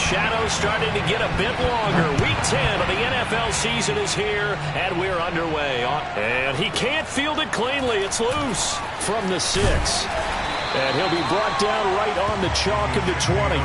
shadows starting to get a bit longer. Week 10 of the NFL season is here, and we're underway. And he can't field it cleanly. It's loose from the 6. And he'll be brought down right on the chalk of the 20.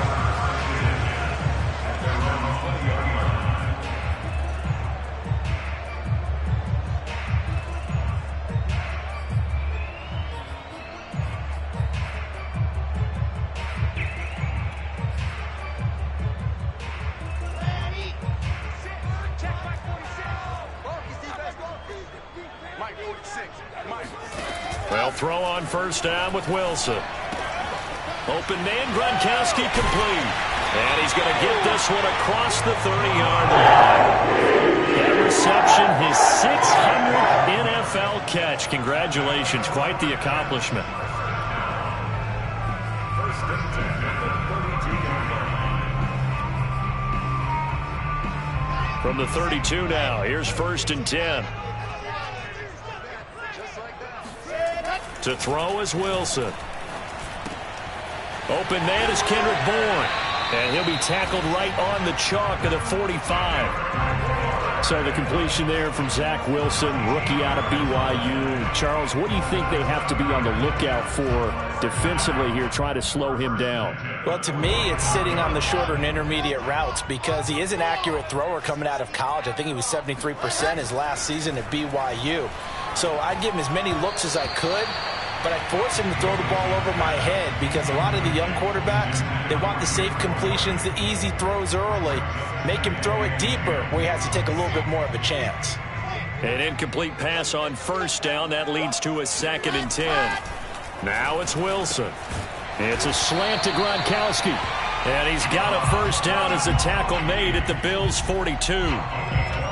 Well, throw on first down with Wilson. Open man, Gronkowski complete. And he's going to get this one across the 30-yard line. That reception, his 600th NFL catch. Congratulations. Quite the accomplishment. From the 32 now, here's 1st and 10. To throw is Wilson. Open man is Kendrick Bourne. And he'll be tackled right on the chalk of the 45. So the completion there from Zach Wilson, rookie out of BYU. Charles, what do you think they have to be on the lookout for defensively here, try to slow him down? Well, to me, it's sitting on the shorter and intermediate routes because he is an accurate thrower coming out of college. I think he was 73% his last season at BYU. So I'd give him as many looks as I could, but I'd force him to throw the ball over my head because a lot of the young quarterbacks, they want the safe completions, the easy throws early, make him throw it deeper where he has to take a little bit more of a chance. An incomplete pass on first down. That leads to a 2nd and 10. Now it's Wilson. It's a slant to Gronkowski. And he's got a first down as a tackle made at the Bills' 42.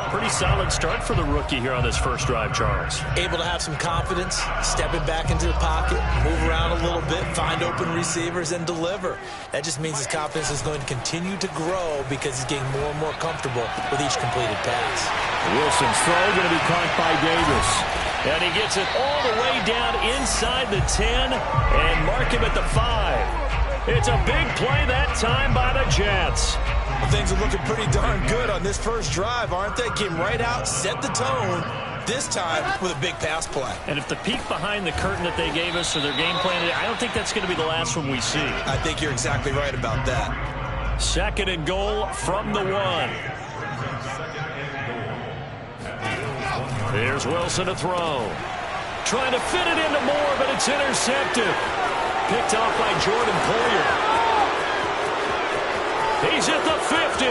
Pretty solid start for the rookie here on this first drive, Charles. Able to have some confidence, stepping back into the pocket, move around a little bit, find open receivers, and deliver. That just means his confidence is going to continue to grow because he's getting more and more comfortable with each completed pass. Wilson's throw going to be caught by Davis. And he gets it all the way down inside the 10 and mark him at the 5. It's a big play that time by the Jets. Well, things are looking pretty darn good on this first drive, aren't they? Came right out, set the tone, this time with a big pass play. And if the peek behind the curtain that they gave us or their game plan, I don't think that's going to be the last one we see. I think you're exactly right about that. 2nd and goal from the 1. Here's Wilson to throw. Trying to fit it into Moore, but it's intercepted. Picked off by Jordan Poyer. He's at the 50.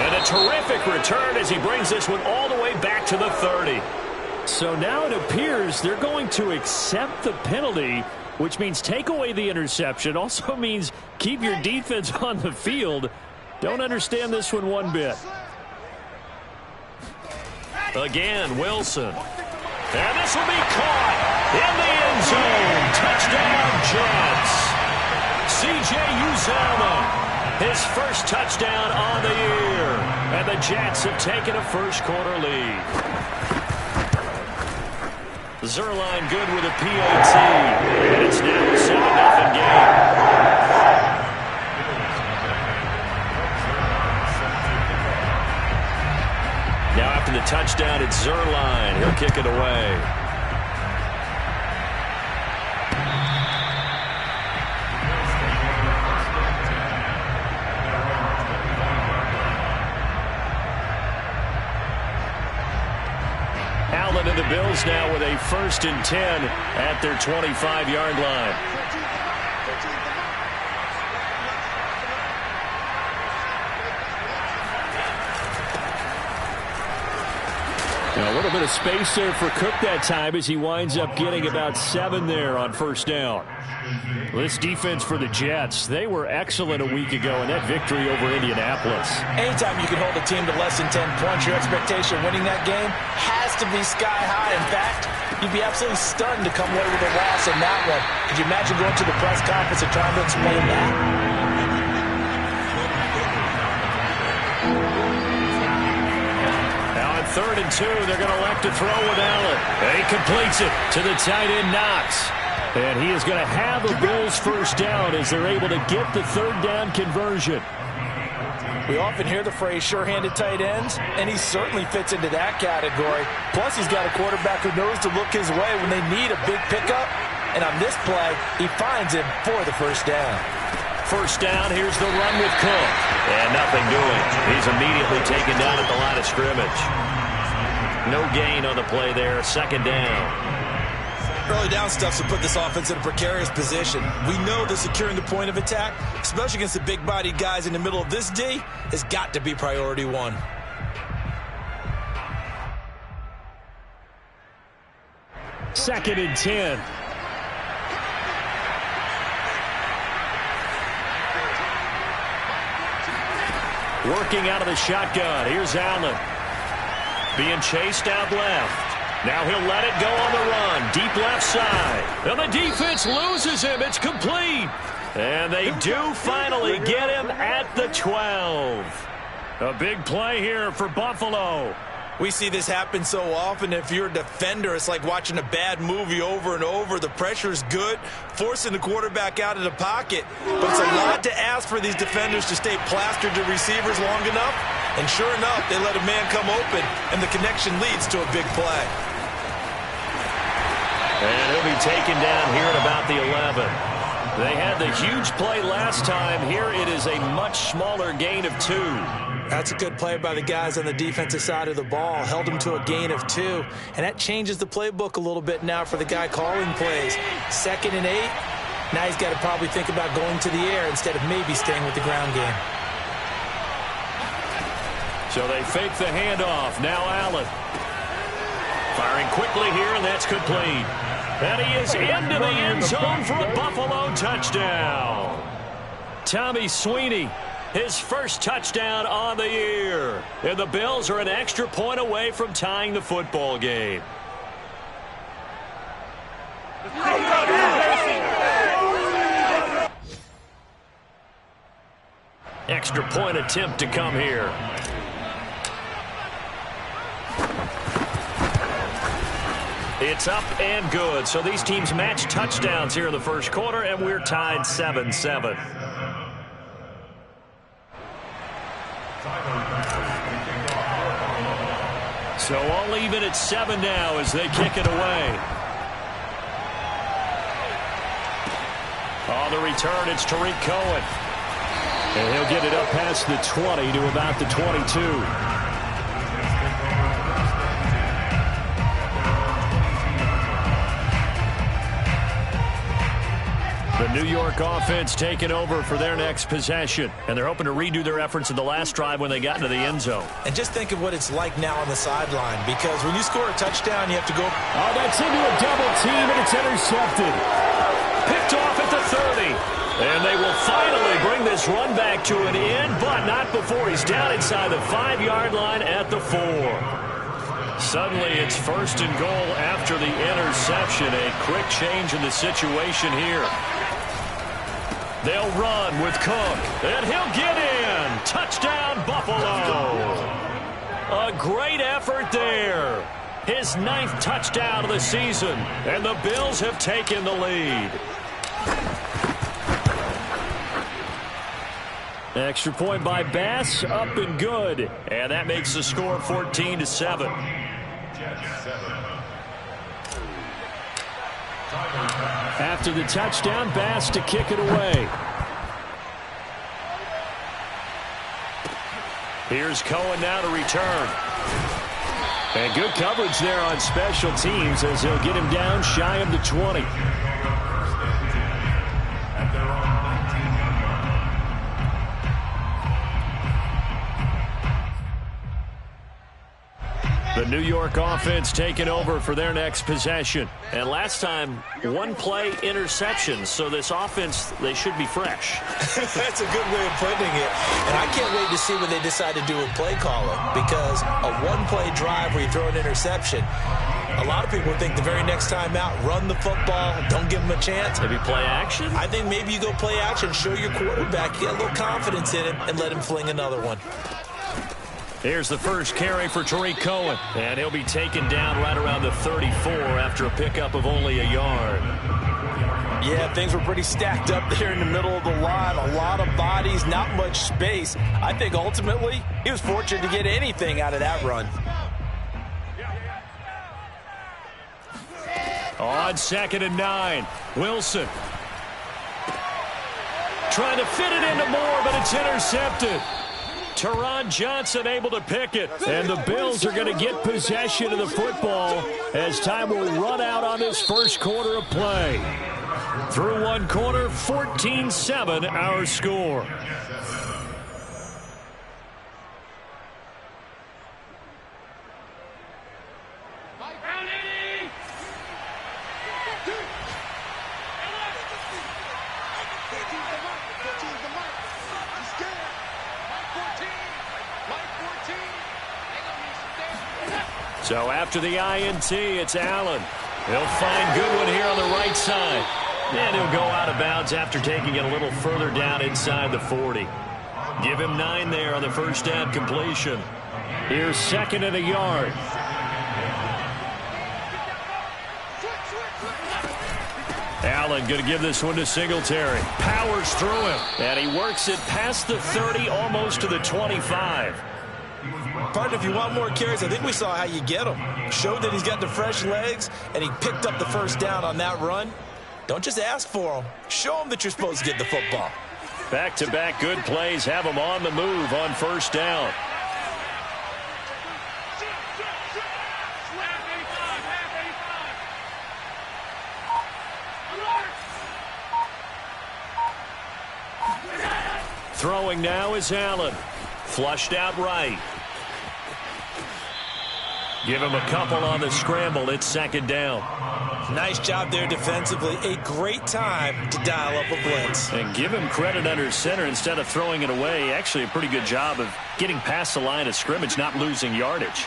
And a terrific return as he brings this one all the way back to the 30. So now it appears they're going to accept the penalty, which means take away the interception. Also means keep your defense on the field. Don't understand this one bit. Again, Wilson. And this will be caught in the end zone. Touchdown, Jets. C.J. Uzomah, his first touchdown on the year. And the Jets have taken a first-quarter lead. Zerline good with a PAT. And it's now a 7-0 game. Now after the touchdown, it's Zerline. He'll kick it away. And the Bills now with a 1st and 10 at their 25-yard line. Now a little bit of space there for Cook that time as he winds up getting about 7 there on first down. Well, this defense for the Jets, they were excellent a week ago in that victory over Indianapolis. Anytime you can hold a team to less than 10 points, your expectation of winning that game has to be sky high. In fact, you'd be absolutely stunned to come away with a loss in that one. Could you imagine going to the press conference and trying to explain that? Now on 3rd and 2, they're going to elect to throw with Allen. And he completes it to the tight end, Knox. And he is going to have a Bills first down as they're able to get the third down conversion. We often hear the phrase sure-handed tight ends, and he certainly fits into that category. Plus, he's got a quarterback who knows to look his way when they need a big pickup. And on this play, he finds him for the first down. First down, here's the run with Cook. And nothing doing. He's immediately taken down at the line of scrimmage. No gain on the play there, second down. Early down stuffs will put this offense in a precarious position. We know that securing the point of attack, especially against the big-bodied guys in the middle of this D, has got to be priority one. Second and 10. Working out of the shotgun. Here's Allen. Being chased out left. Now he'll let it go on the run. Deep left side. And the defense loses him. It's complete. And they do finally get him at the 12. A big play here for Buffalo. We see this happen so often. If you're a defender, it's like watching a bad movie over and over. The pressure is good, forcing the quarterback out of the pocket. But it's a lot to ask for these defenders to stay plastered to receivers long enough. And sure enough, they let a man come open, and the connection leads to a big play. And he'll be taken down here at about the 11. They had the huge play last time. Here it is a much smaller gain of 2. That's a good play by the guys on the defensive side of the ball. Held him to a gain of 2. And that changes the playbook a little bit now for the guy calling plays. 2nd and 8. Now he's got to probably think about going to the air instead of maybe staying with the ground game. So they fake the handoff. Now Allen. Firing quickly here, and that's complete. And he is into the end zone for a Buffalo touchdown. Tommy Sweeney, his first touchdown on the year. And the Bills are an extra point away from tying the football game. Extra point attempt to come here. It's up and good. So these teams match touchdowns here in the first quarter, and we're tied 7-7. So all even at 7 now as they kick it away. On the return, it's Tariq Cohen. And he'll get it up past the 20 to about the 22. The New York offense taking over for their next possession. And they're hoping to redo their efforts in the last drive when they got into the end zone. And just think of what it's like now on the sideline. Because when you score a touchdown, you have to go. Oh, that's into a double team, and it's intercepted. Picked off at the 30. And they will finally bring this run back to an end, but not before he's down inside the 5-yard line at the 4. Suddenly it's 1st and goal after the interception. A quick change in the situation here. They'll run with Cook, and he'll get in. Touchdown, Buffalo. A great effort there. His 9th touchdown of the season, and the Bills have taken the lead. Extra point by Bass, up and good. And that makes the score 14-7. After the touchdown, Bass to kick it away. Here's Cohen now to return. And good coverage there on special teams as he'll get him down shy of the 20. The New York offense taking over for their next possession. And last time, 1-play interception. So this offense, they should be fresh. That's a good way of putting it. And I can't wait to see what they decide to do with play calling. Because a 1-play drive where you throw an interception, a lot of people think the very next time out, run the football, don't give them a chance. Maybe play action? I think maybe you go play action, show your quarterback, get a little confidence in him, and let him fling another one. Here's the first carry for Tariq Cohen. And he'll be taken down right around the 34 after a pickup of only a yard. Yeah, things were pretty stacked up there in the middle of the line. A lot of bodies, not much space. I think ultimately he was fortunate to get anything out of that run. On 2nd and 9, Wilson. Trying to fit it into Moore, but it's intercepted. Teron Johnson able to pick it. And the Bills are going to get possession of the football as time will run out on this first quarter of play. Through one quarter, 14-7 our score. So after the INT, it's Allen. He'll find Goodwin here on the right side. And he'll go out of bounds after taking it a little further down inside the 40. Give him 9 there on the first down completion. Here's 2nd and a yard. Allen going to give this one to Singletary. Powers through him. And he works it past the 30, almost to the 25. Partner, if you want more carries, I think we saw how you get him. Showed that he's got the fresh legs, and he picked up the first down on that run. Don't just ask for him. Show him that you're supposed to get the football. Back-to-back good plays have him on the move on first down. Throwing now is Allen. Flushed out right. Give him a couple on the scramble. It's 2nd down. Nice job there defensively. A great time to dial up a blitz. And give him credit under center instead of throwing it away. Actually a pretty good job of getting past the line of scrimmage, not losing yardage.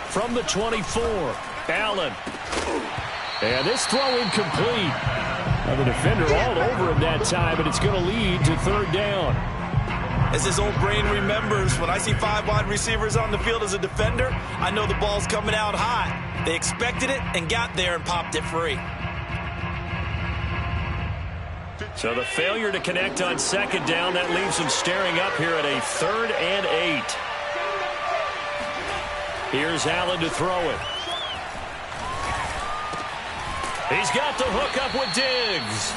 From the 24, Allen. And this throw incomplete. Well, the defender all over him that time, and it's going to lead to 3rd down. As his old brain remembers, when I see 5 wide receivers on the field as a defender, I know the ball's coming out hot. They expected it and got there and popped it free. So the failure to connect on 2nd down, that leaves them staring up here at a 3rd and 8. Here's Allen to throw it. He's got the hook up with Diggs.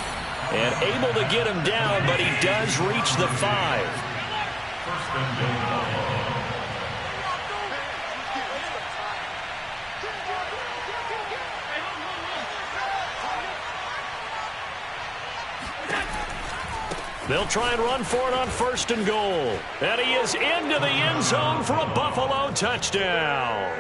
And able to get him down, but he does reach the 5. They'll try and run for it on 1st and goal. And he is into the end zone for a Buffalo touchdown.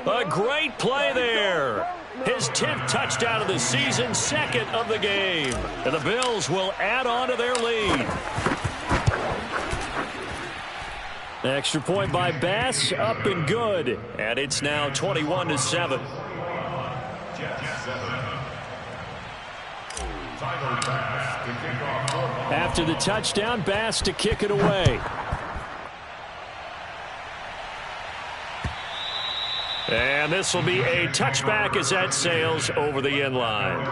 A great play there. His 10th touchdown of the season, 2nd of the game. And the Bills will add on to their lead. Extra point by Bass, up and good. And it's now 21-7. After the touchdown, Bass to kick it away. And this will be a touchback as that sails over the end line.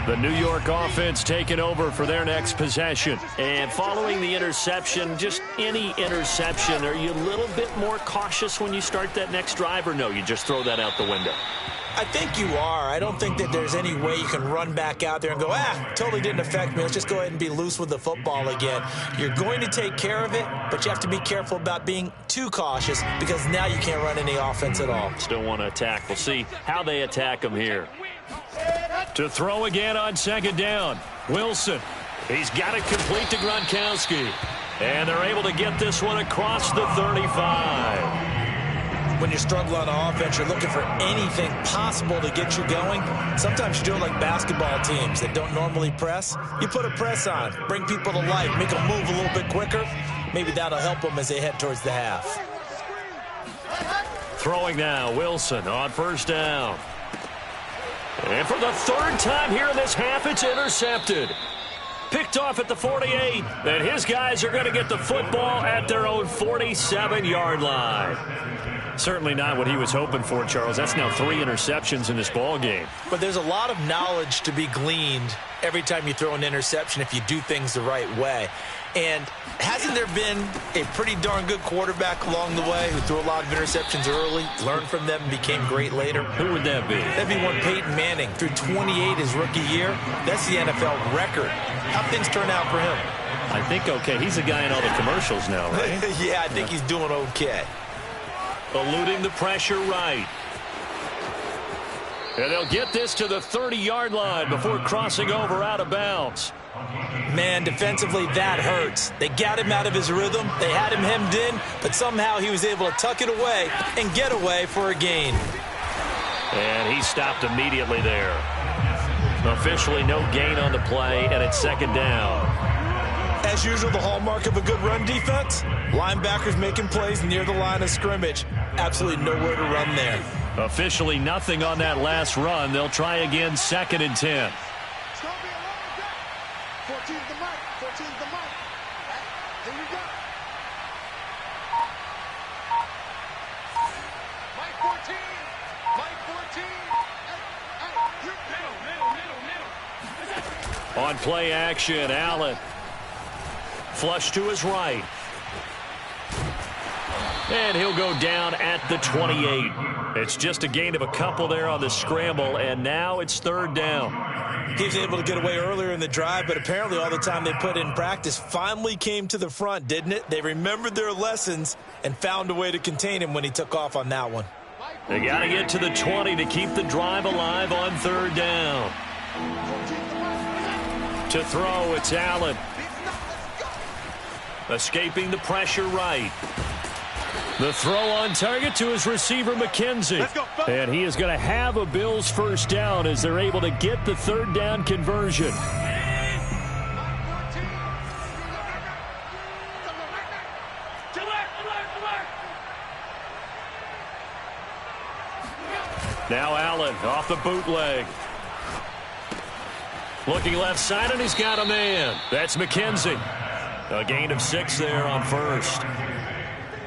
The New York offense taking over for their next possession. And following the interception, just any interception, are you a little bit more cautious when you start that next drive, or no, you just throw that out the window? I think you are. I don't think that there's any way you can run back out there and go, totally didn't affect me. Let's just go ahead and be loose with the football again. You're going to take care of it, but you have to be careful about being too cautious because now you can't run any offense at all. Still want to attack. We'll see how they attack them here. To throw again on 2nd down. Wilson. He's got it complete to Gronkowski. And they're able to get this one across the 35. When you struggle on offense, you're looking for anything possible to get you going. Sometimes you do it like basketball teams that don't normally press. You put a press on, bring people to life, make them move a little bit quicker. Maybe that'll help them as they head towards the half. Throwing now, Wilson on 1st down. And for the 3rd time here in this half, it's intercepted. Picked off at the 48. And his guys are going to get the football at their own 47-yard line. Certainly not what he was hoping for, Charles. That's now 3 interceptions in this ball game. But there's a lot of knowledge to be gleaned every time you throw an interception if you do things the right way. And hasn't there been a pretty darn good quarterback along the way who threw a lot of interceptions early, learned from them, and became great later? Who would that be? That'd be one Peyton Manning. Threw 28 his rookie year. That's the NFL record. How things turn out for him? I think okay. He's a guy in all the commercials now, right? Yeah, I think he's doing okay. Eluding the pressure right. And they'll get this to the 30-yard line before crossing over out of bounds. Man, defensively, that hurts. They got him out of his rhythm. They had him hemmed in, but somehow he was able to tuck it away and get away for a gain. And he stopped immediately there. Officially no gain on the play, and it's second down. As usual, the hallmark of a good run defense, linebackers making plays near the line of scrimmage. Absolutely nowhere to run there. Officially nothing on that last run. They'll try again, 2nd and 10. 14's the mark. 14's the mark. Here we go. Mike 14. Mike 14. On play action, Allen. Flush to his right. And he'll go down at the 28. It's just a gain of a couple there on the scramble, and now it's 3rd down. He was able to get away earlier in the drive, but apparently all the time they put in practice finally came to the front, didn't it? They remembered their lessons and found a way to contain him when he took off on that one. They got to get to the 20 to keep the drive alive on 3rd down. To throw, it's Allen. Escaping the pressure right. The throw on target to his receiver, McKenzie. And he is going to have a Bills first down as they're able to get the 3rd down conversion. Now Allen off the bootleg. Looking left side, and he's got a man. That's McKenzie. A gain of 6 there on 1st.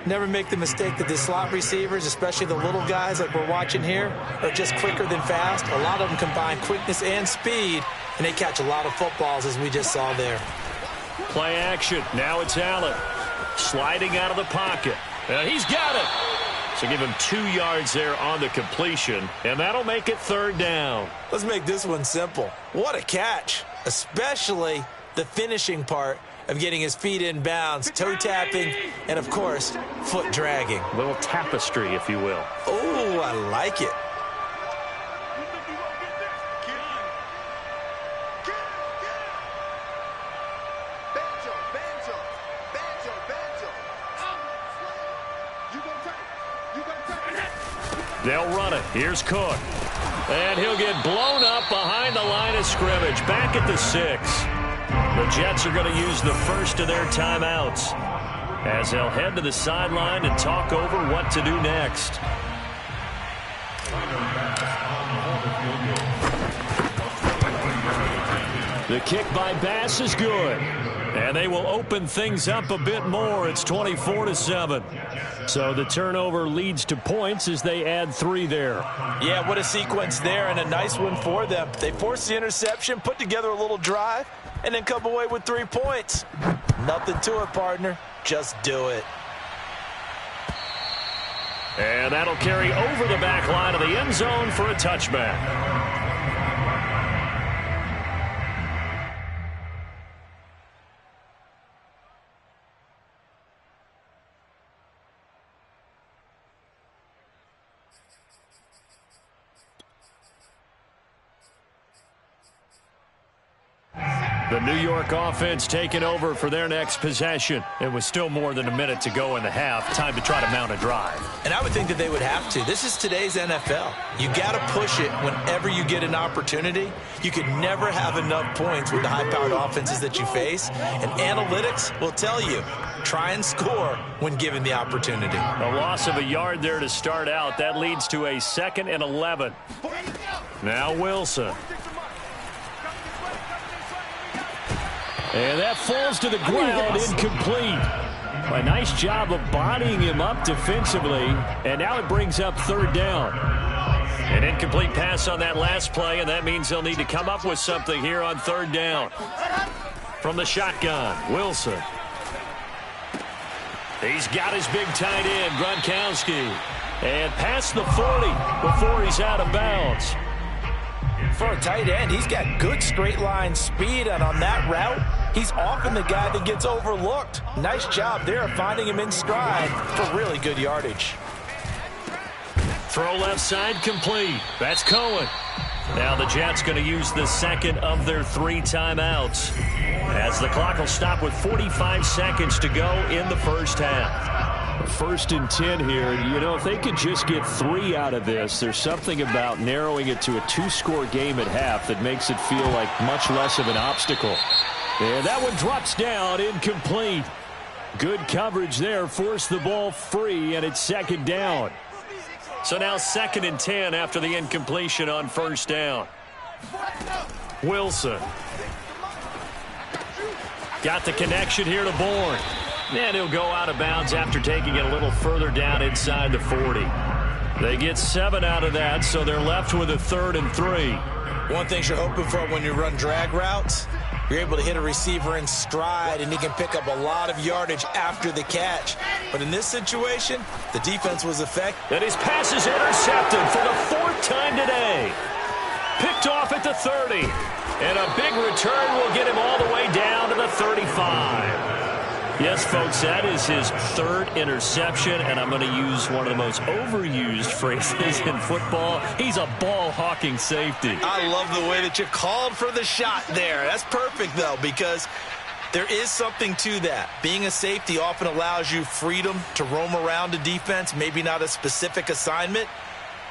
Never make the mistake that the slot receivers, especially the little guys like we're watching here, are just quicker than fast. A lot of them combine quickness and speed, and they catch a lot of footballs, as we just saw there. Play action. Now it's Allen. Sliding out of the pocket. He's got it. So give him 2 yards there on the completion, and that'll make it 3rd down. Let's make this one simple. What a catch, especially the finishing part of getting his feet in bounds, toe tapping, and, of course, foot dragging. A little tapestry, if you will. Oh, I like it. They'll run it. Here's Crooke. And he'll get blown up behind the line of scrimmage. Back at the 6. The Jets are going to use the first of their timeouts as they'll head to the sideline and talk over what to do next. The kick by Bass is good. And they will open things up a bit more. It's 24-7. So the turnover leads to points as they add 3 there. Yeah, what a sequence there, and a nice one for them. They forced the interception, put together a little drive, and then come away with 3 points. Nothing to it, partner. Just do it. And that'll carry over the back line of the end zone for a touchback. The New York offense taking over for their next possession. It was still more than a minute to go in the half. Time to try to mount a drive. And I would think that they would have to. This is today's NFL. You got to push it whenever you get an opportunity. You can never have enough points with the high-powered offenses that you face. And analytics will tell you, try and score when given the opportunity. A loss of a yard there to start out. That leads to a 2nd and 11. Now Wilson. And that falls to the ground, incomplete. A nice job of bodying him up defensively, and now it brings up third down. An incomplete pass on that last play, and that means they'll need to come up with something here on third down. From the shotgun, Wilson. He's got his big tight end, Gronkowski. And past the 40 before he's out of bounds. For a tight end, he's got good straight line speed, and on that route, he's often the guy that gets overlooked. Nice job there of finding him in stride for really good yardage. Throw left side complete. That's Cohen. Now the Jets going to use the second of their 3 timeouts, as the clock will stop with 45 seconds to go in the first half. 1st and 10 here. You know, if they could just get 3 out of this, there's something about narrowing it to a 2-score game at half that makes it feel like much less of an obstacle. And that one drops down, incomplete. Good coverage there, forced the ball free, and it's second down. So now 2nd and 10 after the incompletion on first down. Wilson. Got the connection here to Bourne. And he'll go out of bounds after taking it a little further down inside the 40. They get 7 out of that, so they're left with a 3rd and 3. One thing you're hoping for when you run drag routes, you're able to hit a receiver in stride, and he can pick up a lot of yardage after the catch. But in this situation, the defense was effective. And his pass is intercepted for the 4th time today. Picked off at the 30. And a big return will get him all the way down to the 35. Yes, folks, that is his 3rd interception, and I'm going to use one of the most overused phrases in football. He's a ball-hawking safety. I love the way that you called for the shot there. That's perfect, though, because there is something to that. Being a safety often allows you freedom to roam around a defense, maybe not a specific assignment.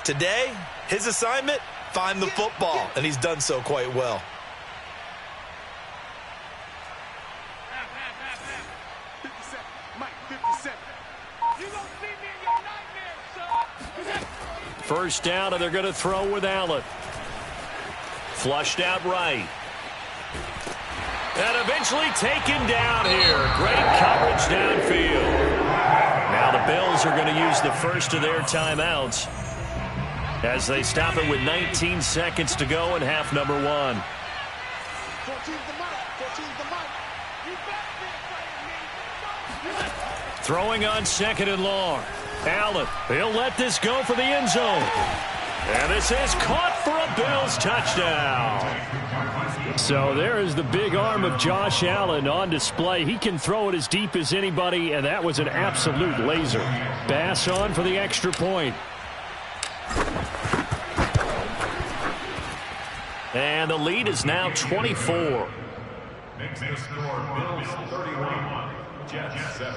Today, his assignment, find the football, and he's done so quite well. First down, and they're going to throw with Allen. Flushed out right. And eventually taken down here. Great coverage downfield. Now the Bills are going to use the first of their timeouts as they stop it with 19 seconds to go in half number 1. 14's the mark. 14's the mark. Throwing on 2nd and long. Allen, he'll let this go for the end zone. And this is caught for a Bills touchdown. So there is the big arm of Josh Allen on display. He can throw it as deep as anybody, and that was an absolute laser. Bass on for the extra point. And the lead is now 24. Makes the score Bills 31, Jets 7.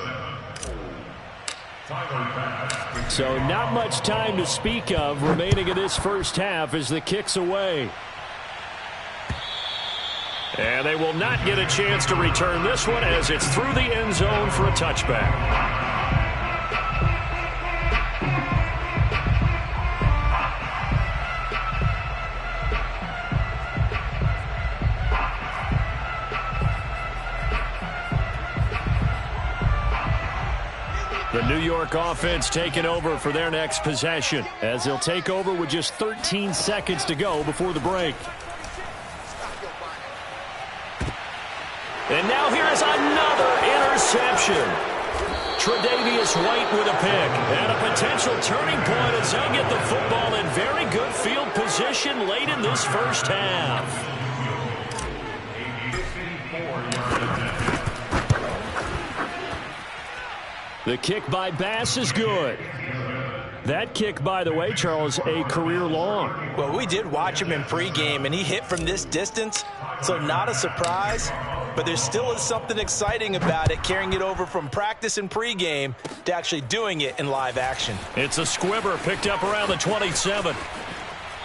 So not much time to speak of remaining in this first half as the kick's away. And they will not get a chance to return this one as it's through the end zone for a touchback. The New York offense taking over for their next possession as they'll take over with just 13 seconds to go before the break. And now here is another interception. Tre'Davious White with a pick. And a potential turning point as they'll get the football in very good field position late in this first half. The kick by Bass is good. That kick, by the way, Charles, a career long. Well, we did watch him in pregame, and he hit from this distance, so not a surprise. But there still is something exciting about it, carrying it over from practice and pregame to actually doing it in live action. It's a squibber picked up around the 27.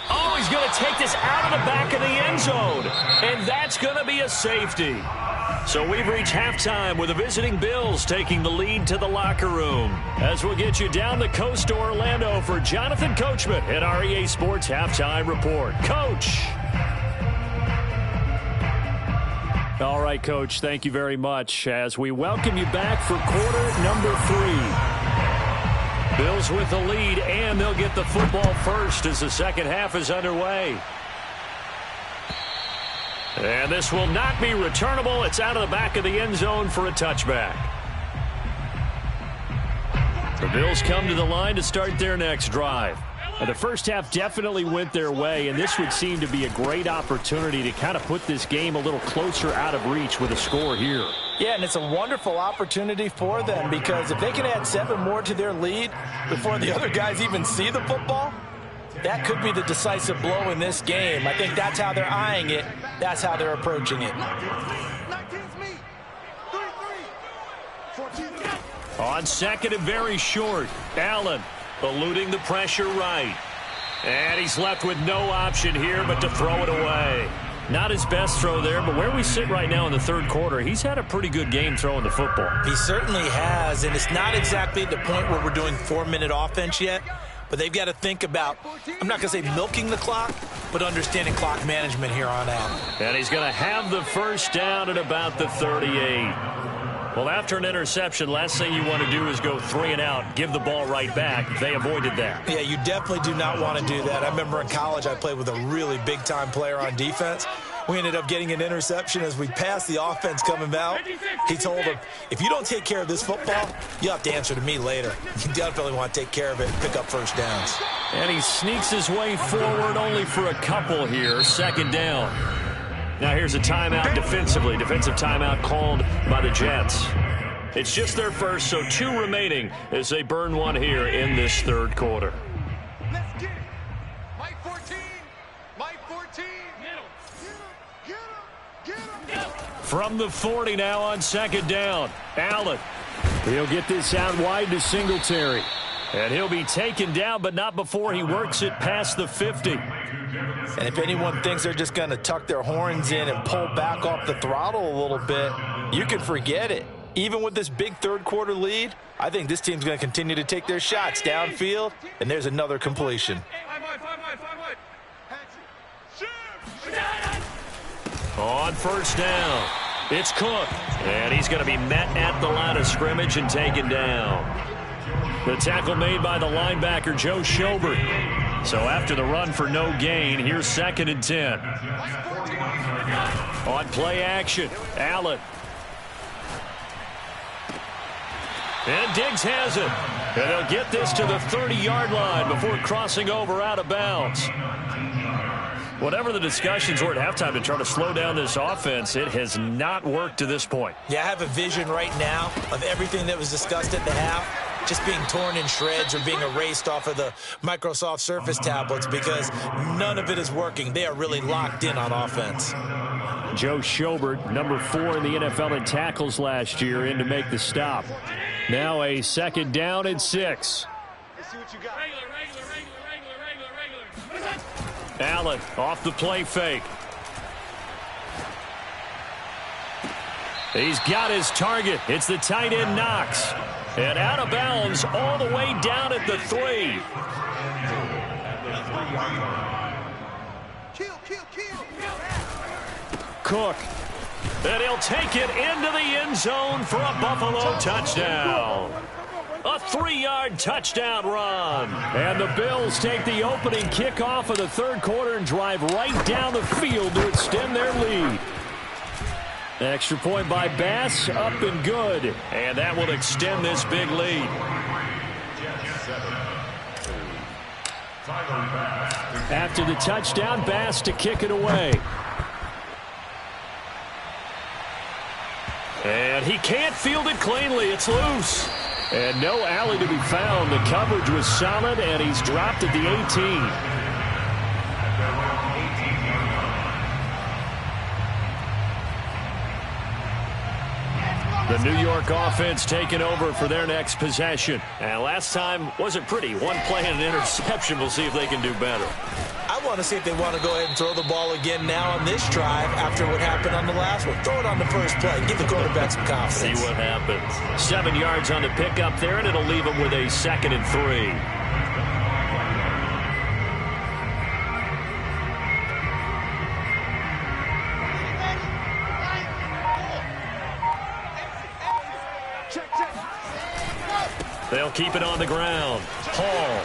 Oh, he's going to take this out of the back of the end zone. And that's going to be a safety. So we've reached halftime with the visiting Bills taking the lead to the locker room. As we'll get you down the coast to Orlando for Jonathan Coachman at our EA Sports Halftime Report. Coach. All right, Coach, thank you very much as we welcome you back for quarter number 3. Bills with the lead, and they'll get the football first as the second half is underway. And this will not be returnable. It's out of the back of the end zone for a touchback. The Bills come to the line to start their next drive. And the first half definitely went their way, and this would seem to be a great opportunity to kind of put this game a little closer out of reach with a score here. Yeah, and it's a wonderful opportunity for them because if they can add 7 more to their lead before the other guys even see the football, that could be the decisive blow in this game. I think that's how they're eyeing it. That's how they're approaching it. On second and very short, Allen eluding the pressure right. And he's left with no option here but to throw it away. Not his best throw there, but where we sit right now in the third quarter, he's had a pretty good game throwing the football. He certainly has, and it's not exactly at the point where we're doing 4-minute offense yet, but they've got to think about, I'm not going to say milking the clock, but understanding clock management here on out. And he's going to have the first down at about the 38. Well, after an interception, last thing you want to do is go 3 and out, give the ball right back. They avoided that. Yeah, you definitely do not want to do that. I remember in college I played with a really big-time player on defense. We ended up getting an interception as we passed the offense coming out. He told him, if you don't take care of this football, you'll have to answer to me later. You definitely want to take care of it and pick up first downs. And he sneaks his way forward only for a couple here, second down. Now here's a timeout defensively. Defensive timeout called by the Jets. It's just their first, so 2 remaining as they burn one here in this third quarter. Let's get it. Mike 14. Mike 14. Get him. From the 40 now on second down. Allen. He'll get this out wide to Singletary. And he'll be taken down, but not before he works it past the 50. And if anyone thinks they're just going to tuck their horns in and pull back off the throttle a little bit, you can forget it. Even with this big third quarter lead, I think this team's going to continue to take their shots downfield, and there's another completion. On first down, it's Crooke. And he's going to be met at the line of scrimmage and taken down. The tackle made by the linebacker, Joe Schobert. So after the run for no gain, here's second and 10. On play action, Allen. And Diggs has it. And they'll get this to the 30-yard line before crossing over out of bounds. Whatever the discussions were at halftime to try to slow down this offense, it has not worked to this point. Yeah, I have a vision right now of everything that was discussed at the half just being torn in shreds or being erased off of the Microsoft Surface tablets because none of it is working. They are really locked in on offense. Joe Schobert, number 4 in the NFL in tackles last year, in to make the stop. Now a second down and 6. Let's see what you got. Allen off the play fake. He's got his target. It's the tight end Knox. And out of bounds all the way down at the 3. Cook. And he'll take it into the end zone for a Buffalo touchdown. A 3-yard touchdown run. And the Bills take the opening kickoff of the third quarter and drive right down the field to extend their lead. Extra point by Bass, up and good. And that will extend this big lead. After the touchdown, Bass to kick it away. And he can't field it cleanly. It's loose. And no alley to be found. The coverage was solid, and he's dropped at the 18. The New York offense taking over for their next possession. And last time wasn't pretty. One play and an interception. We'll see if they can do better. I want to see if they want to go ahead and throw the ball again now on this drive after what happened on the last one. Throw it on the first play. Give the quarterback some confidence. See what happens. 7 yards on the pickup there, and it'll leave them with a 2nd and 3. They'll keep it on the ground. Hall.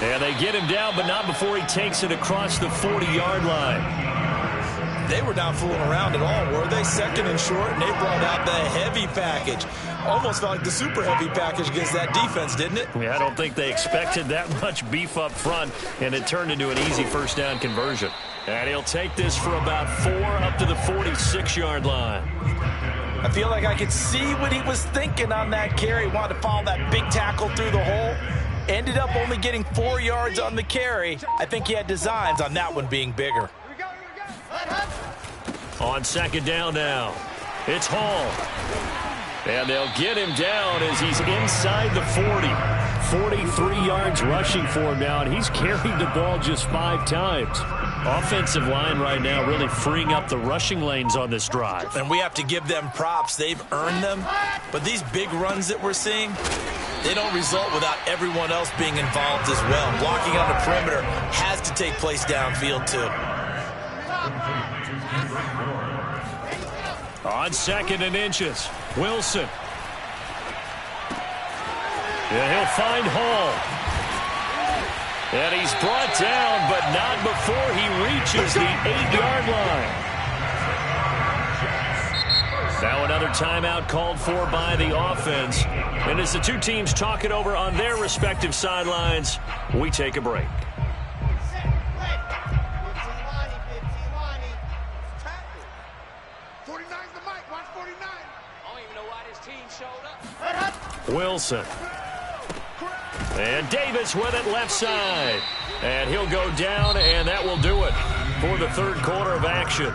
And they get him down, but not before he takes it across the 40-yard line. They were not fooling around at all, were they? Second and short, and they brought out the heavy package. Almost felt like the super heavy package against that defense, didn't it? Yeah, I don't think they expected that much beef up front, and it turned into an easy first down conversion. And he'll take this for about 4 up to the 46-yard line. I feel like I could see what he was thinking on that carry. Wanted to follow that big tackle through the hole. Ended up only getting 4 yards on the carry. I think he had designs on that one being bigger. On second down now, it's Hall. And they'll get him down as he's inside the 40. 43 yards rushing for him now, and he's carried the ball just 5 times. Offensive line right now really freeing up the rushing lanes on this drive. And we have to give them props. They've earned them. But these big runs that we're seeing, they don't result without everyone else being involved as well. Blocking on the perimeter has to take place downfield too. On second and inches, Wilson. Yeah, he'll find Hall. And he's brought down, but not before he reaches the 8-yard line. Now another timeout called for by the offense. And as the two teams talk it over on their respective sidelines, we take a break. Wilson. And Davis with it left side. And he'll go down, and that will do it for the third quarter of action.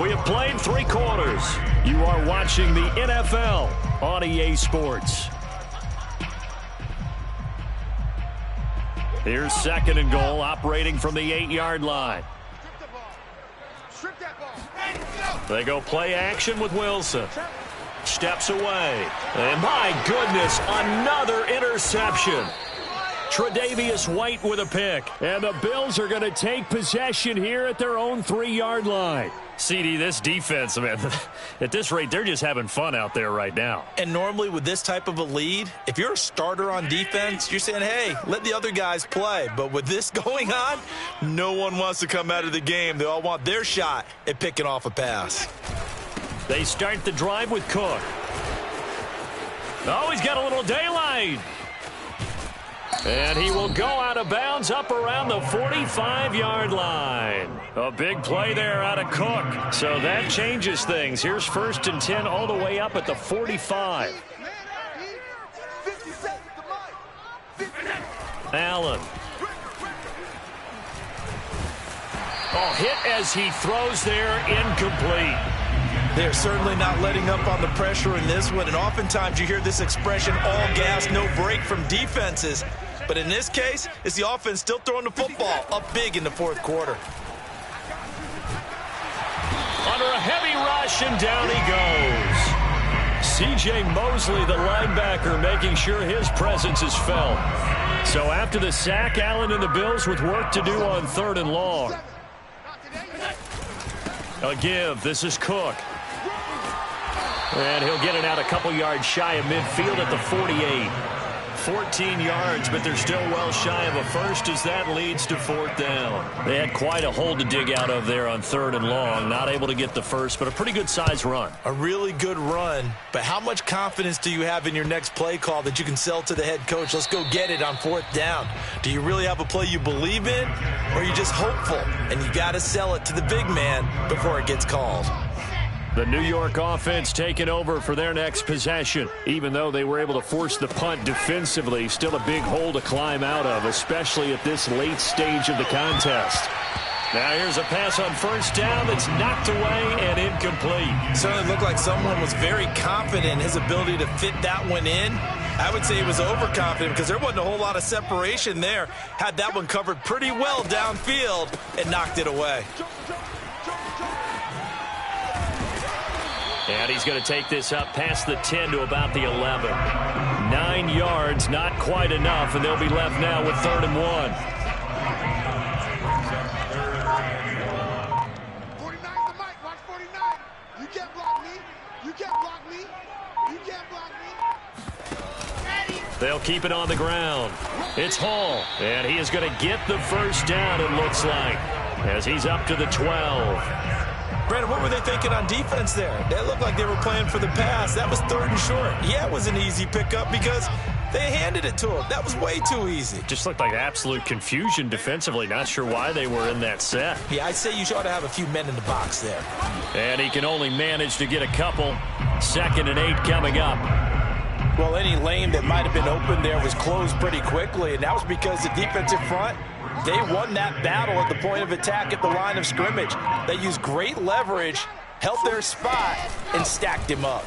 We have played 3 quarters. You are watching the NFL on EA Sports. Here's second and goal, operating from the 8-yard line. They go play action with Wilson. Steps away. And my goodness, another interception. Tre'Davious White with a pick. And the Bills are going to take possession here at their own 3-yard line. CD, this defense, man, at this rate, they're just having fun out there right now. And normally with this type of a lead, if you're a starter on defense, you're saying, hey, let the other guys play. But with this going on, no one wants to come out of the game. They all want their shot at picking off a pass. They start the drive with Crooke. Oh, he's got a little daylight. And he will go out of bounds up around the 45-yard line. A big play there out of Crooke. So that changes things. Here's 1st and 10 all the way up at the 45. Allen. Oh, hit as he throws there, incomplete. They're certainly not letting up on the pressure in this one, and oftentimes you hear this expression, all gas, no break from defenses. But in this case, it's the offense still throwing the football up big in the 4th quarter. Under a heavy rush, and down he goes. C.J. Mosley, the linebacker, making sure his presence is felt. So after the sack, Allen and the Bills with work to do on 3rd and long. A give. This is Crooke. And he'll get it out a couple yards shy of midfield at the 48. 14 yards, but they're still well shy of a first as that leads to 4th down. They had quite a hole to dig out of there on 3rd and long. Not able to get the first, but a pretty good size run. A really good run, but how much confidence do you have in your next play call that you can sell to the head coach? Let's go get it on 4th down. Do you really have a play you believe in, or are you just hopeful? And you got to sell it to the big man before it gets called. The New York offense taking over for their next possession. Even though they were able to force the punt defensively, still a big hole to climb out of, especially at this late stage of the contest. Now here's a pass on 1st down that's knocked away and incomplete. Certainly looked like someone was very confident in his ability to fit that one in. I would say he was overconfident because there wasn't a whole lot of separation there. Had that one covered pretty well downfield and knocked it away. And he's going to take this up past the 10 to about the 11. 9 yards, not quite enough, and they'll be left now with 3rd and 1. 49 the mic, watch 49. You can't block me. You can't block me. You can't block me. Ready. They'll keep it on the ground. It's Hall, and he is going to get the first down, it looks like, as he's up to the 12. Brandon, what were they thinking on defense there? They looked like they were playing for the pass. That was 3rd and short. Yeah, it was an easy pickup because they handed it to him. That was way too easy. Just looked like absolute confusion defensively. Not sure why they were in that set. Yeah, I'd say you ought to have a few men in the box there. And he can only manage to get a couple. 2nd and 8 coming up. Well, any lane that might have been open there was closed pretty quickly, and that was because the defensive front, they won that battle at the point of attack at the line of scrimmage. They used great leverage, held their spot, and stacked him up.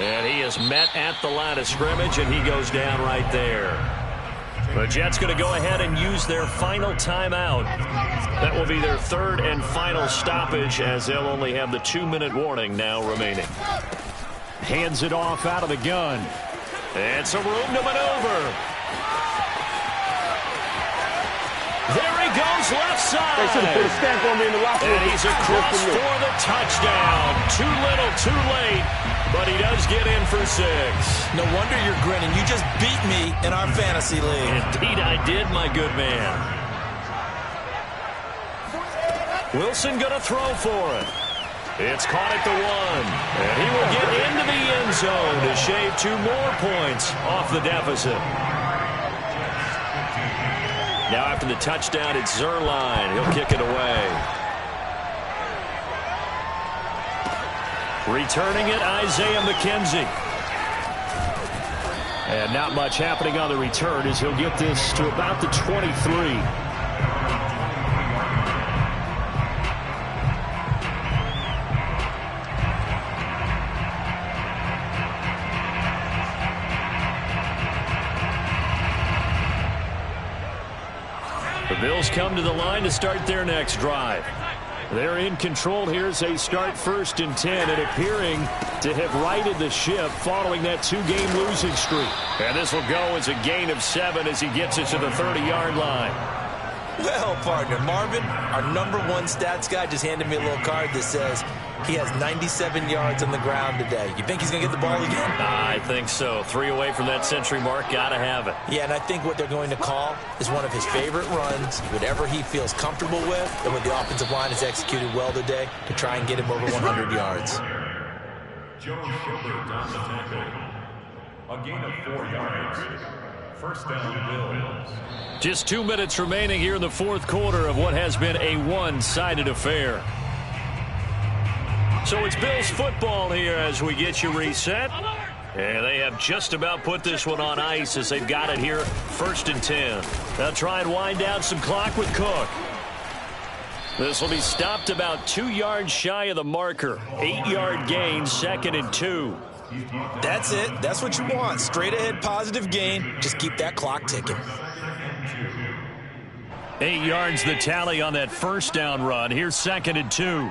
And he is met at the line of scrimmage, and he goes down right there. The Jets going to go ahead and use their final timeout. That will be their 3rd and final stoppage, as they'll only have the 2-minute warning now remaining. Hands it off out of the gun. It's a room to maneuver. There he goes, left side. They should have put a stamp on me in the locker room. And he's across for the touchdown. Too little, too late, but he does get in for 6. No wonder you're grinning. You just beat me in our fantasy league. Indeed I did, my good man. Wilson going to throw for it. It's caught at the 1, and he will get into the end zone to shave 2 more points off the deficit. Now after the touchdown, it's Zerline. He'll kick it away. Returning it, Isaiah McKenzie. And not much happening on the return as he'll get this to about the 23. The Bills come to the line to start their next drive. They're in control here as they start 1st and 10 and appearing to have righted the ship following that 2-game losing streak. And this will go as a gain of 7 as he gets it to the 30-yard line. Well, partner, Marvin, our #1 stats guy, just handed me a little card that says he has 97 yards on the ground today. You think he's going to get the ball again? I think so. 3 away from that century mark. Got to have it. Yeah, and I think what they're going to call is one of his favorite runs, whatever he feels comfortable with, and what the offensive line has executed well today to try and get him over 100 yards. Joe Schubert on the tackle. A gain of 4 yards. 1st down, Bills. Just 2 minutes remaining here in the 4th quarter of what has been a one-sided affair. So it's Bills football here as we get you reset. And they have just about put this one on ice as they've got it here 1st and 10. They'll try and wind down some clock with Cook. This will be stopped about 2 yards shy of the marker. 8-yard gain, 2nd and 2. That's it. That's what you want. Straight ahead positive gain. Just keep that clock ticking. 8 yards the tally on that 1st down run. Here's 2nd and 2.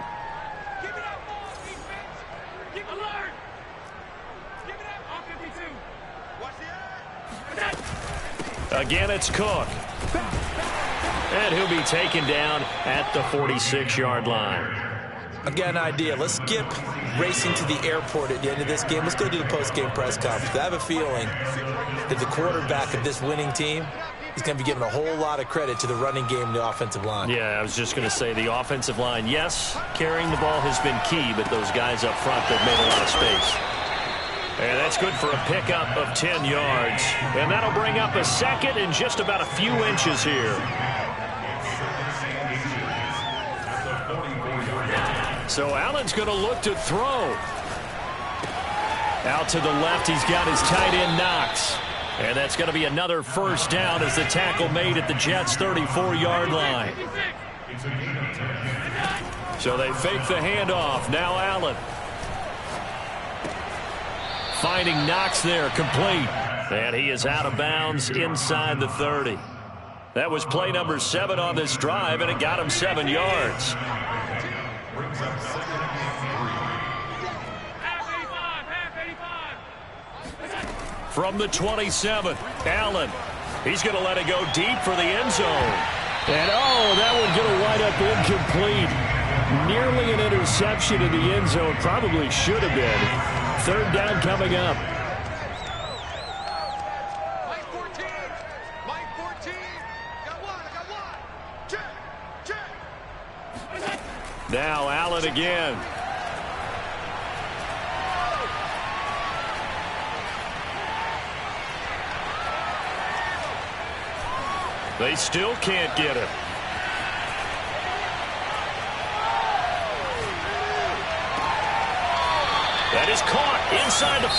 Again, it's Cook. And he'll be taken down at the 46-yard line. I've got an idea. Let's skip racing to the airport at the end of this game. Let's go to the post-game press conference. I have a feeling that the quarterback of this winning team is going to be giving a whole lot of credit to the running game and the offensive line. Yeah, I was just going to say the offensive line, yes, carrying the ball has been key, but those guys up front, they've made a lot of space. And that's good for a pickup of 10 yards. And that'll bring up a 2nd and just about a few inches here. So Allen's going to look to throw. Out to the left, he's got his tight end Knox. And that's going to be another 1st down as the tackle made at the Jets' 34-yard line. So they fake the handoff. Now Allen. Finding Knox there, complete. And he is out of bounds inside the 30. That was play number 7 on this drive, and it got him 7 yards. From the 27, Allen. He's going to let it go deep for the end zone. And, oh, that one's going to wind up incomplete. Nearly an interception in the end zone. Probably should have been. 3rd down coming up. Now Allen again. They still can't get him. That is caught inside the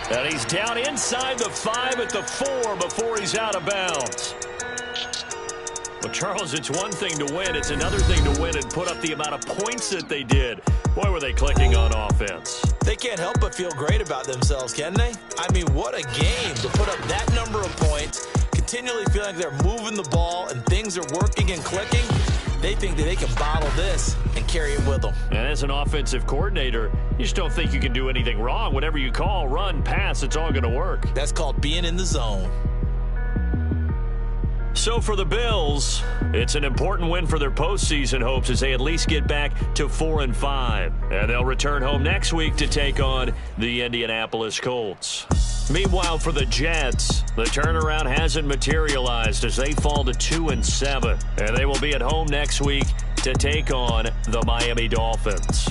5. And he's down inside the 5 at the 4 before he's out of bounds. Well, Charles, it's one thing to win. It's another thing to win and put up the amount of points that they did. Boy, were they clicking on offense. They can't help but feel great about themselves, can they? I mean, what a game to put up that number of points, continually feeling like they're moving the ball and things are working and clicking. They think that they can bottle this and carry it with them. And as an offensive coordinator, you just don't think you can do anything wrong. Whatever you call, run, pass, it's all going to work. That's called being in the zone. So for the Bills, it's an important win for their postseason hopes as they at least get back to 4-5. And they'll return home next week to take on the Indianapolis Colts. Meanwhile, for the Jets, the turnaround hasn't materialized as they fall to 2-7. And they will be at home next week to take on the Miami Dolphins.